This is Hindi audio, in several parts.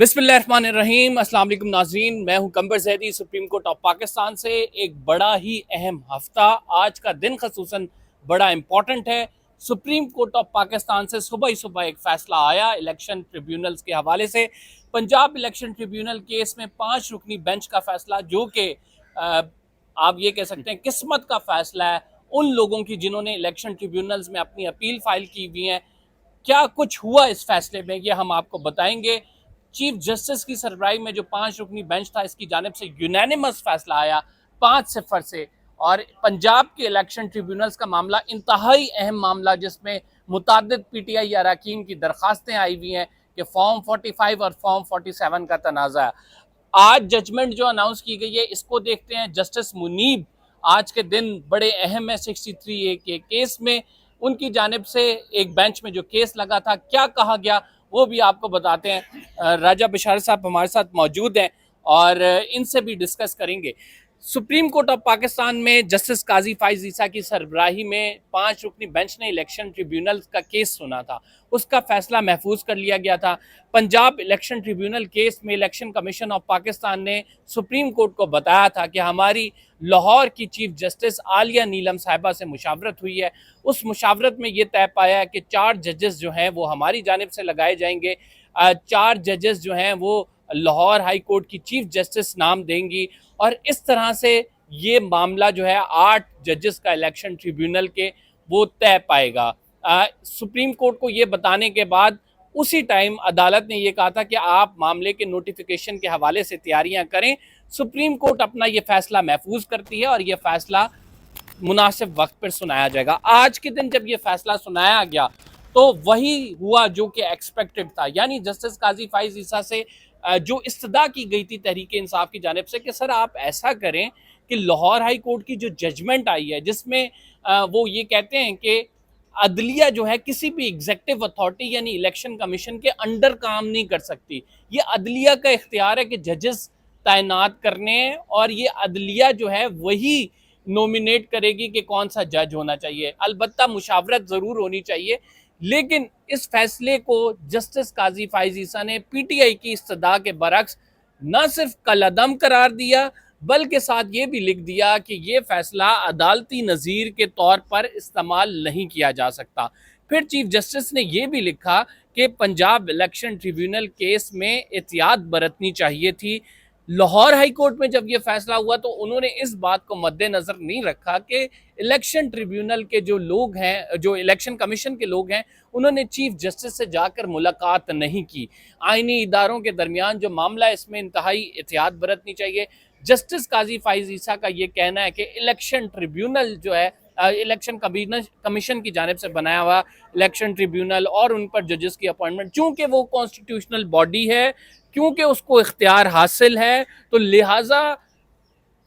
बिस्मिल्लाहिर्रहमानिर्रहीम। अस्सलाम वालेकुम नाज़रीन, मैं हूं कंबर Zaidi supreme court of Pakistan से। एक बड़ा ही अहम हफ्ता, आज का दिन खसूसन बड़ा इम्पॉर्टेंट है। सुप्रीम कोर्ट ऑफ पाकिस्तान से सुबह ही सुबह एक फ़ैसला आया इलेक्शन ट्रिब्यूनल्स के हवाले से। पंजाब इलेक्शन ट्रिब्यूनल केस में 5 रुकनी बेंच का फ़ैसला, जो कि आप ये कह सकते हैं किस्मत का फ़ैसला है उन लोगों की जिन्होंने इलेक्शन ट्रिब्यूनल्स में अपनी अपील फ़ाइल की हुई है। क्या कुछ हुआ इस फैसले में, ये हम आपको बताएंगे। चीफ जस्टिस की सरबराही में जो 5 रुकनी बेंच था, इसकी जानिब से यूनानिमस फैसला आया 5-0 से। और पंजाब के इलेक्शन ट्रिब्यूनल्स का मामला इंतहाई अहम मामला, जिसमें मुतादिद पीटीआई अरकान की दरखास्तें आई हुई हैं कि फॉर्म 45 और फॉर्म 47 का तनाज़ा है। आज जजमेंट जो अनाउंस की गई है, इसको देखते हैं। जस्टिस मुनीब आज के दिन बड़े अहम है 63A के केस में। उनकी जानिब से एक बेंच में जो केस लगा था, क्या कहा गया वो भी आपको बताते हैं। राजा बशार साहब हमारे साथ मौजूद हैं और इनसे भी डिस्कस करेंगे। सुप्रीम कोर्ट ऑफ पाकिस्तान में जस्टिस काजी फाइज ईसा की सरबराही में 5 रुकनी बेंच ने इलेक्शन ट्रिब्यूनल का केस सुना था, उसका फैसला महफूज कर लिया गया था। पंजाब इलेक्शन ट्रिब्यूनल केस में इलेक्शन कमीशन ऑफ पाकिस्तान ने सुप्रीम कोर्ट को बताया था कि हमारी लाहौर की चीफ जस्टिस आलिया नीलम साहिबा से मुशावरत हुई है। उस मुशावरत में ये तय पाया है कि 4 जजेस जो हैं वो हमारी जानिब से लगाए जाएंगे। 4 जजेस जो हैं वो लाहौर हाई कोर्ट की चीफ जस्टिस नाम देंगी। और इस तरह से ये मामला जो है 8 जजेस का इलेक्शन ट्रिब्यूनल के वो तय पाएगा। सुप्रीम कोर्ट को ये बताने के बाद उसी टाइम अदालत ने ये कहा था कि आप मामले के नोटिफिकेशन के हवाले से तैयारियां करें। सुप्रीम कोर्ट अपना ये फैसला महफूज करती है और ये फैसला मुनासिब वक्त पर सुनाया जाएगा। आज के दिन जब ये फैसला सुनाया गया तो वही हुआ जो कि एक्सपेक्टेड था, यानी जस्टिस काजी फाइज ईसा से जो इस्तदा की गई थी तहरीक इंसाफ की जानिब से कि सर आप ऐसा करें कि लाहौर हाई कोर्ट की जो जजमेंट आई है, जिसमें वो ये कहते हैं कि अदलिया जो है किसी भी एग्जेक्टिव अथॉरिटी यानी इलेक्शन कमीशन के अंडर काम नहीं कर सकती। ये अदलिया का इख्तियार है कि जजेस तैनात करने हैं और ये अदलिया जो है वही नॉमिनेट करेगी कि कौन सा जज होना चाहिए। अलबत्ता मुशावरत ज़रूर होनी चाहिए, लेकिन इस फैसले को जस्टिस काजी फाइज ईसा ने पीटीआई की इस्तदा के बरक्स न सिर्फ कलअदम करार दिया, बल्कि साथ ये भी लिख दिया कि ये फैसला अदालती नज़ीर के तौर पर इस्तेमाल नहीं किया जा सकता। फिर चीफ जस्टिस ने यह भी लिखा कि पंजाब इलेक्शन ट्रिब्यूनल केस में एहतियात बरतनी चाहिए थी। लाहौर हाई कोर्ट में जब ये फैसला हुआ तो उन्होंने इस बात को मद्देनजर नहीं रखा कि इलेक्शन ट्रिब्यूनल के जो लोग हैं, जो इलेक्शन कमीशन के लोग हैं, उन्होंने चीफ जस्टिस से जाकर मुलाकात नहीं की। आईनी इदारों के दरमियान जो मामला है, इसमें इंतहाई एहतियात बरतनी चाहिए। जस्टिस काजी फाइज ईसा का ये कहना है कि इलेक्शन ट्रिब्यूनल जो है, इलेक्शन कमीशन की जानिब से बनाया हुआ इलेक्शन ट्रिब्यूनल और उन पर जजेस की अपॉइंटमेंट, चूंकि वो कॉन्स्टिट्यूशनल बॉडी है, क्योंकि उसको इख्तियार हासिल है, तो लिहाजा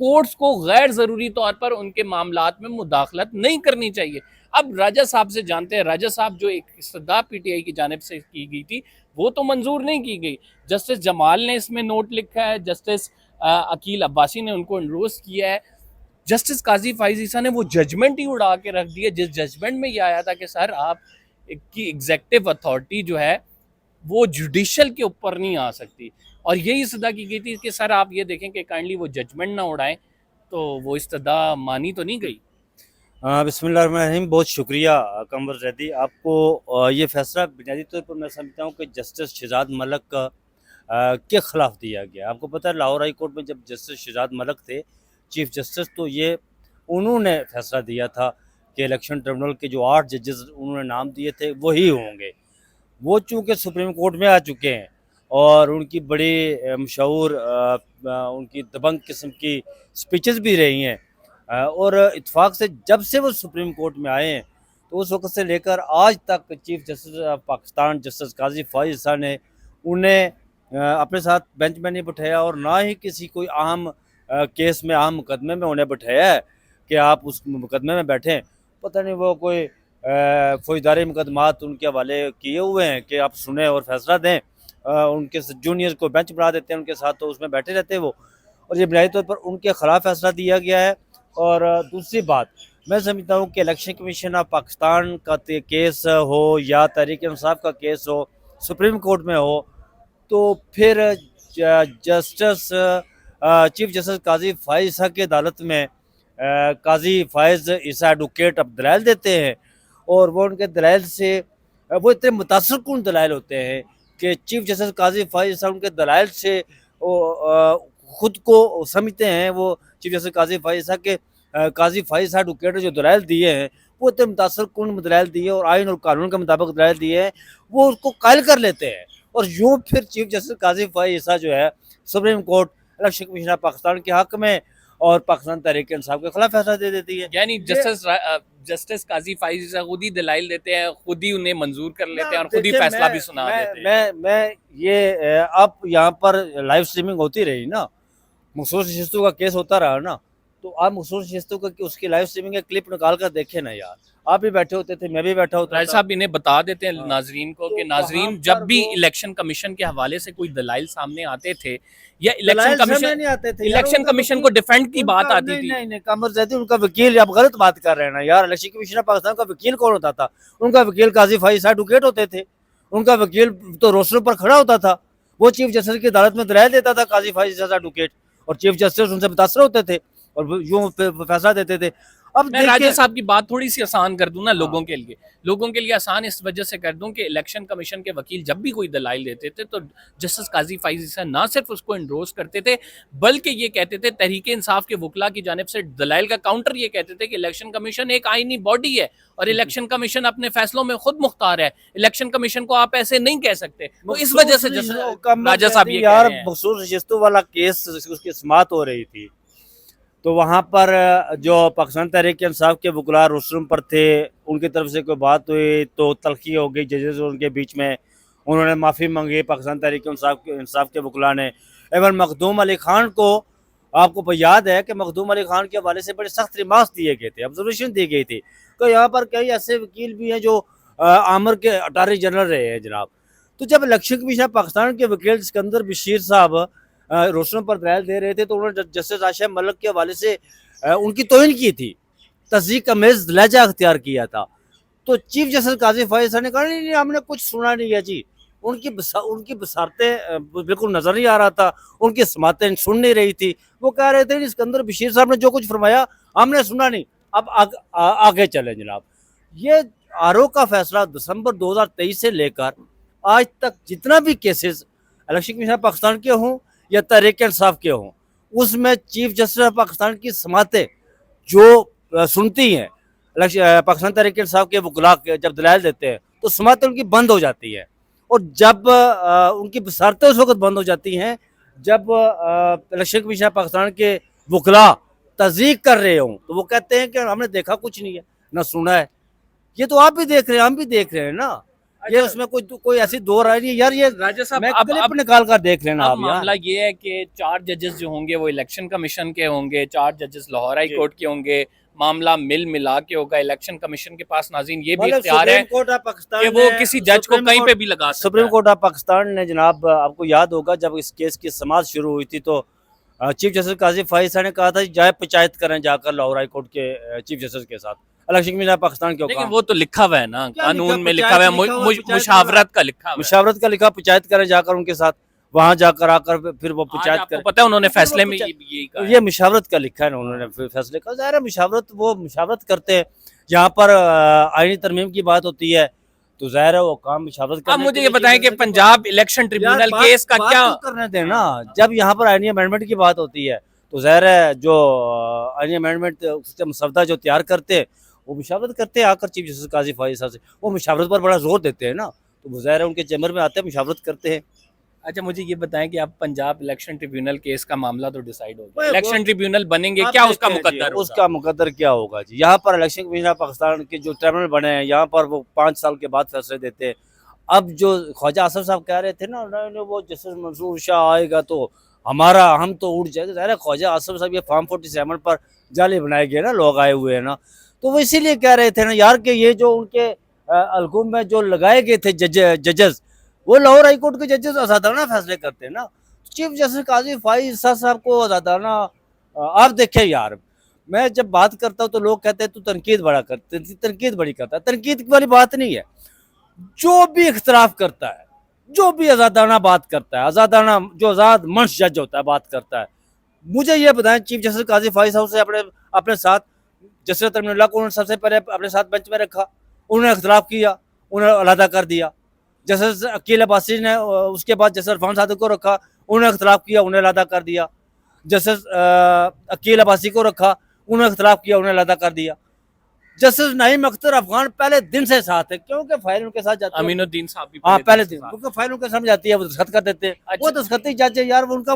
कोर्ट्स को गैर ज़रूरी तौर पर उनके मामलात में मुदाखलत नहीं करनी चाहिए। अब राजा साहब से जानते हैं, राजा साहब जो एक इस्तदा पीटीआई की जानिब से की गई थी वो तो मंजूर नहीं की गई। जस्टिस जमाल ने इसमें नोट लिखा है, जस्टिस अकील अब्बासी ने उनको एंडोर्स किया है। जस्टिस काजी फाइज ईसा ने वो जजमेंट ही उड़ा के रख दिया जिस जजमेंट में ये आया था कि सर आप की एग्जेक्टिव अथॉरिटी जो है वो जुडिशल के ऊपर नहीं आ सकती। और यही इस्तदा की गई थी कि सर आप ये देखें कि काइंडली वो जजमेंट ना उड़ाएं, तो वो इस्तदा मानी तो नहीं गई। बिस्मिल्लाहिर्रहमानिर्रहीम। बहुत शुक्रिया कंवर जैदी आपको। ये फैसला बुनियादी तौर पर मैं समझता हूँ कि जस्टिस शहजाद मलिक के ख़िलाफ़ दिया गया। आपको पता है लाहौर हाई कोर्ट में जब जस्टिस शहजाद मलिक थे चीफ जस्टिस, तो ये उन्होंने फैसला दिया था कि इलेक्शन ट्रिब्यूनल के जो 8 जजेस उन्होंने नाम दिए थे वही होंगे। वो चूँकि सुप्रीम कोर्ट में आ चुके हैं और उनकी बड़ी मशहूर उनकी दबंग किस्म की स्पीचेस भी रही हैं, और इत्फाक से जब से वो सुप्रीम कोर्ट में आए हैं तो उस वक्त से लेकर आज तक chief justice of Pakistan justice Qazi Faez Isa ने उन्हें अपने साथ बेंच में नहीं बिठाया और ना ही किसी कोई अहम केस में, अहम मुकदमे में उन्हें बिठाया है कि आप उस मुकदमे में बैठें। पता नहीं वो कोई फौजदारी मुकदमात उनके हवाले किए हुए हैं कि आप सुने और फैसला दें। उनके जूनियर को बेंच बढ़ा देते हैं उनके साथ, तो उसमें बैठे रहते हैं वो, और ये बुनियादी तौर पर उनके ख़िलाफ़ फैसला दिया गया है। और दूसरी बात, मैं समझता हूँ कि इलेक्शन कमीशन ऑफ पाकिस्तान का केस हो या तहरीक इंसाफ का केस हो, सुप्रीम कोर्ट में हो, तो फिर justice chief justice Qazi Faez ईसा की अदालत में काजी फाइज ईसा एडवोकेट अब दलाइल देते हैं, और वो उनके दलाइल से वो इतने मुतासर कुन दलाइल होते हैं कि चीफ जस्टिस काजी फाइज ईसा उनके दलाइल से वो खुद को समझते हैं। वो चीफ जस्टिस काजी फाइज ईसा के काजी फाइज ईसा एडवोकेट ने जो दलाइल दिए हैं वो इतने मुतासर कुन दलाइल दिए और आइन और कानून के मुताबिक दलाइल दिए हैं, वो उसको कायल कर लेते हैं। और यूँ फिर चीफ जस्टिस काजी फाइज ईसा जो है supreme court election commission of Pakistan के हक में और पाकिस्तान तहरीक इंसाफ के खिलाफ फैसला दे देती है। यानी जस्टिस काजी फाइज ईसा खुद ही दलाइल देते हैं, खुद ही उन्हें मंजूर कर लेते हैं और खुद ही देखिए, फैसला भी सुना देते हैं। मैं ये अब यहाँ पर लाइव स्ट्रीमिंग होती रही ना, मखसूस नशिस्तों का केस होता रहा ना, तो आप मखसूस नशिस्तों का उसकी लाइव स्ट्रीमिंग का क्लिप निकाल कर देखे ना यार। आप भी बैठे होते थे, मैं भी बैठा होता राय था। साहब इन्हें बता देते हैं हाँ। नाजरीन को तो कि नाजरीन वहाँ जब पर भी वो- इलेक्शन कमीशन के हवाले से कोई दलाइल सामने आते थे या इलेक्शन दलाइल सामने कमीशन नहीं आते थे यार, इलेक्शन उनका कमीशन वकील- को डिफेंड की बात उनका- आती नहीं, थी। नहीं नहीं कमर जैदी उनका वकील, आप गलत बात कर रहे हैं ना यार। इलेक्शन कमीशन ऑफ पाकिस्तान का वकील कौन होता था? उनका वकील काजी फाइज एडवोकेट होते थे। उनका वकील तो रोस्टर पर खड़ा होता था, वो चीफ जस्टिस की अदालत में दलाइल देता था काजी फाइज एडवोकेट, और चीफ जस्टिस उनसे मुतासर होते थे और यूँ फैसला देते थे। अब मैं राजा देखिए, साहब की बात थोड़ी सी आसान कर दूं ना लोगों के लिए आसान इस वजह से कर दूं कि इलेक्शन कमीशन के वकील जब भी कोई दलाइल देते थे तो जस्टिस काजी फाइज ईसा ना सिर्फ उसको इंडोर्स करते थे बल्कि ये कहते थे तहरीक इंसाफ के वकला की जानिब से दलाइल का काउंटर ये कहते थे कि इलेक्शन कमीशन एक आईनी बॉडी है और इलेक्शन कमीशन अपने फैसलों में खुद मुख्तार है, इलेक्शन कमीशन को आप ऐसे नहीं कह सकते। तो इस वजह से राजा साहब ये यार कह रहे हैं। मखसूस नशिस्तों वाला केस उसकी समाअत हो रही थी, तो वहाँ पर जो पाकिस्तान तहरीक इंसाफ के वकला रोस्टरूम पर थे, उनकी तरफ से कोई बात हुई तो तलखी हो गई जजेस और उनके बीच में। उन्होंने माफ़ी मांगी पाकिस्तान तहरीक इंसाफ के वकला ने। एवं मखदूम अली खान को, आपको याद है कि मखदूम अली खान के हवाले से बड़े सख्त रिमार्क्स दिए गए थे, ऑब्जर्वेशन दी गई थी। तो यहाँ पर कई ऐसे वकील भी हैं जो आमर के अटारनी जनरल रहे हैं जनाब। तो जब इलेक्शन कमीशन पाकिस्तान के वकील सिकंदर बशीर साहब रोशनों पर दलाइल दे रहे थे तो उन्होंने जस्टिस आशा मलिक के हवाले से उनकी तौहीन की थी, तस्दीक अमेज लहजा अख्तियार किया था। तो चीफ जस्टिस काजी फाइज ने कहा नहीं हमने कुछ सुना नहीं है जी, उनकी बसारतें बिल्कुल नजर नहीं आ रहा था, उनकी समातें सुन नहीं रही थी। वो कह रहे थे सिकंदर बशीर साहब ने जो कुछ फरमाया हमने सुना नहीं, अब आगे चले जनाब। ये आरओ का फैसला दिसंबर 2023 से लेकर आज तक जितना भी केसेस इलेक्शन कमीशन पाकिस्तान के हों या तहरीक इंसाफ के हों, उसमें चीफ जस्टिस ऑफ पाकिस्तान की समातें जो सुनती हैं पाकिस्तान तहरीक इंसाफ के वकला जब दलाइल देते हैं तो समातें उनकी बंद हो जाती है। और जब उनकी बसारतें उस वक्त बंद हो जाती हैं जब इलेक्शन कमीशन ऑफ पाकिस्तान के वकला तस्दीक कर रहे हों, तो वो कहते हैं कि हमने देखा कुछ नहीं है ना सुना है। ये तो आप भी देख रहे हैं, हम भी देख रहे हैं ना। ये उसमें कोई ऐसी दो राय नहीं यार। ये राजा साहब मैं अब क्लिप निकाल कर देख लेना अब आप यार। मामला ये है कि 4 जजेस जो होंगे वो इलेक्शन कमीशन के होंगे, 4 जजेस लाहौर हाई जी। कोर्ट के होंगे। मामला मिला के होगा इलेक्शन कमीशन के पास नाज़रीन ये भी मतलब इख्तियार है सुप्रीम कोर्ट ऑफ पाकिस्तान कि वो ने- किसी जज को सुप्रीम कहीं कोर्ट- पे भी लगा सकता सुप्रीम है। कोर्ट ऑफ पाकिस्तान ने जनाब, आपको याद होगा जब इस केस की समाअत शुरू हुई थी तो चीफ जस्टिस काजी फाइज ने कहा था जाए पंचायत करें जाकर लाहौर हाई कोर्ट के चीफ जस्टिस के साथ इलेक्शन कमीशन ऑफ पाकिस्तान के लेकिन हुक्म। वो तो लिखा हुआ है ना, क्या कानून लिखा? में लिखा हुआ है, पंचायत लिखा हुआ है, पंचायत मुशावरत का लिखा हुआ है। मुशावरत का लिखा, पंचायत करें जाकर उनके साथ, वहां जाकर आकर फिर वो आज पंचायत आपको करें। पता है उन्होंने फिर वो फैसले में पंचायत- यही कहा है। ये मुशावरत का लिखा है ना उन्होंने फैसले का। ज़ाहिर है मुशावरत वो मुशावरत करते हैं, जहाँ पर आईनी तरमीम की बात होती है तो ज़ाहिर है वो काम मुशावरत अब करने मुझे के ये लिए बताएं कि जैसे पंजाब इलेक्शन ट्रिब्यूनल बात- केस का बात क्या तो करने दें ना। जब यहाँ पर आईनी अमेंडमेंट की बात होती है तो ज़ाहिर है जो आईनी अमेंडमेंट मसवदा जो तैयार करते हैं वो मुशावरत करते हैं आकर चीफ जस्टिस काजी फाइज साहब से, वो मुशावरत पर बड़ा जोर देते हैं ना, तो वो ज़ाहिर है उनके चैम्बर में आते हैं मुशावरत करते हैं। अच्छा मुझे ये बताएं कि अब पंजाब इलेक्शन ट्रिब्यूनल केस का मामला तो डिसाइड हो गया, वो- इलेक्शन ट्रिब्यूनल बनेंगे, आप क्या उसका देखते हैं जी, मुकद्दर होगा? उसका मुकद्दर क्या होगा जी। यहाँ पर इलेक्शन कमीशन ऑफ पाकिस्तान के जो ट्रिब्यूनल बने हैं यहाँ पर वो 5 साल के बाद फैसले देते हैं। अब जो ख्वाजा आसफ साहब कह रहे थे ना नहीं, वो जस्टिस मंसूर शाह आएगा तो हम तो उड़ जाएगा। ज़ाहिर है ख्वाजा आसफ साहब ये फॉर्म 47 पर जाली बनाए गए ना, लोग आए हुए हैं ना, तो वो इसीलिए कह रहे थे ना यार कि ये जो उनके अलगुम में जो लगाए गए थे जजेस, वो लाहौर हाई कोर्ट के जजेस असाधारण फैसले करते हैं ना। चीफ जस्टिस काजी फाइज साहब को असाधारण, आप देखें यार, मैं जब बात करता हूँ तो लोग कहते हैं तू तनकीद बड़ी करता है। तनकीद वाली बात नहीं है। जो भी इख्तलाफ करता है जो भी आज़ादाना बात करता है, आज़ादाना जो आज़ाद मंश जज होता है बात करता है। मुझे ये बताएं, चीफ जस्टिस काजी फाइज साहब से अपने अपने साथ जस्टिस तरमीनुल्लाह को उन्होंने सबसे पहले अपने साथ बेंच में रखा, उन्होंने इख्तलाफ किया, उन्हें अलहदा कर दिया। जस्टिस अकील अब्बासी ने उसके बाद जस्टिस इरफान सादिक को रखा, उन्होंने इख्तलाफ किया, उन्हें अलहदा कर दिया। जस्टिस अकील अब्बासी को रखा, उन्होंने इख्तलाफ किया, उन्हें अलहदा कर दिया। जस्टिस नईम अख्तर अफगान पहले दिन से साथ है, क्योंकि फाइल उनके साथ जाती है। अमीनुद्दीन साहब भी हाँ, पहले से दिन, साथ। क्योंकि फाइल उनके सामने जाती है, वो दस्तखत कर देते हैं। अच्छा। वो दस्तखती जज है यार, वो उनका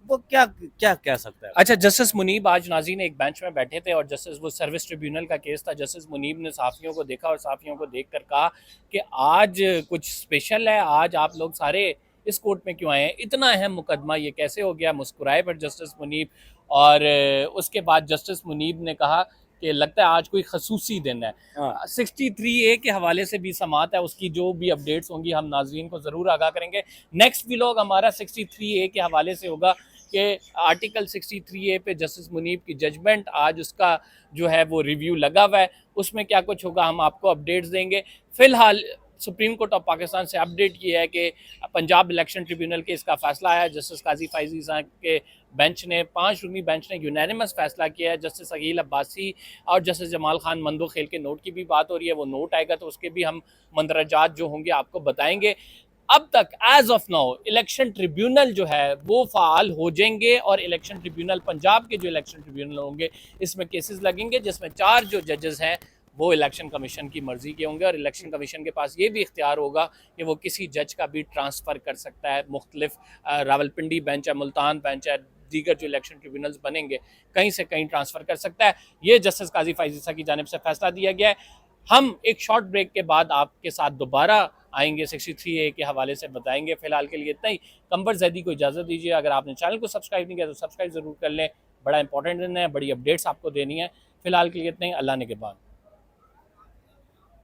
वो क्या क्या कह सकता है। अच्छा, जस्टिस मुनीब आज नाज़रीन एक बेंच में बैठे थे और जस्टिस वो सर्विस ट्रिब्यूनल का केस था। जस्टिस मुनीब ने सहाफ़ियों को देखा और सहाफ़ियों को देखकर कहा कि आज कुछ स्पेशल है, आज आप लोग सारे इस कोर्ट में क्यों आए हैं, इतना अहम मुकदमा ये कैसे हो गया। मुस्कुराए पर जस्टिस मुनीब। और उसके बाद जस्टिस मुनीब ने कहा कि लगता है आज कोई खसूसी दिन है। हाँ। 63A के हवाले से भी समात है, उसकी जो भी अपडेट्स होंगी हम नाजरीन को ज़रूर आगाह करेंगे। नेक्स्ट व्लॉग हमारा 63A के हवाले से होगा कि आर्टिकल 63A पे जस्टिस मुनीब की जजमेंट, आज उसका जो है वो रिव्यू लगा हुआ है, उसमें क्या कुछ होगा हम आपको अपडेट्स देंगे। फ़िलहाल सुप्रीम कोर्ट ऑफ पाकिस्तान से अपडेट ये है कि पंजाब इलेक्शन ट्रिब्यूनल के इसका फैसला आया। जस्टिस काजी फाइजी साहब के बेंच ने 5 रुकनी बेंच ने यूनानिमस फैसला किया है। जस्टिस अकील अब्बासी और जस्टिस जमाल खान मंदो खेल के नोट की भी बात हो रही है, वो नोट आएगा तो उसके भी हम मंदरजात जो होंगे आपको बताएंगे। अब तक as of now election tribunal जो है वो फ़ाल हो जाएंगे और इलेक्शन ट्रिब्यूनल, पंजाब के जो इलेक्शन ट्रिब्यूनल होंगे इसमें केसेस लगेंगे, जिसमें 4 जो जजेस हैं वो इलेक्शन कमीशन की मर्ज़ी के होंगे और इलेक्शन कमीशन के पास ये भी इख्तियार होगा कि वो किसी जज का भी ट्रांसफ़र कर सकता है। मुख्तलिफ रावलपिंडी बेंच है, मुल्तान बेंच है, दीगर जो इलेक्शन ट्रिब्यूनल्स बनेंगे कहीं से कहीं ट्रांसफ़र कर सकता है। ये जस्टिस काजी फाइज़ की जानिब से फैसला दिया गया है। हम एक शॉर्ट ब्रेक के बाद आपके साथ दोबारा आएंगे, 63A के हवाले से बताएंगे। फ़िलहाल के लिए इतना ही। कंबर जैदी को इजाज़त दीजिए। अगर आपने चैनल को सब्सक्राइब नहीं किया तो सब्सक्राइब ज़रूर कर लें, बड़ा इंपॉर्टेंट दिन है, बड़ी अपडेट्स आपको देनी है। फ़िलहाल के लिए इतना ही। अल्लाह ने के बाद।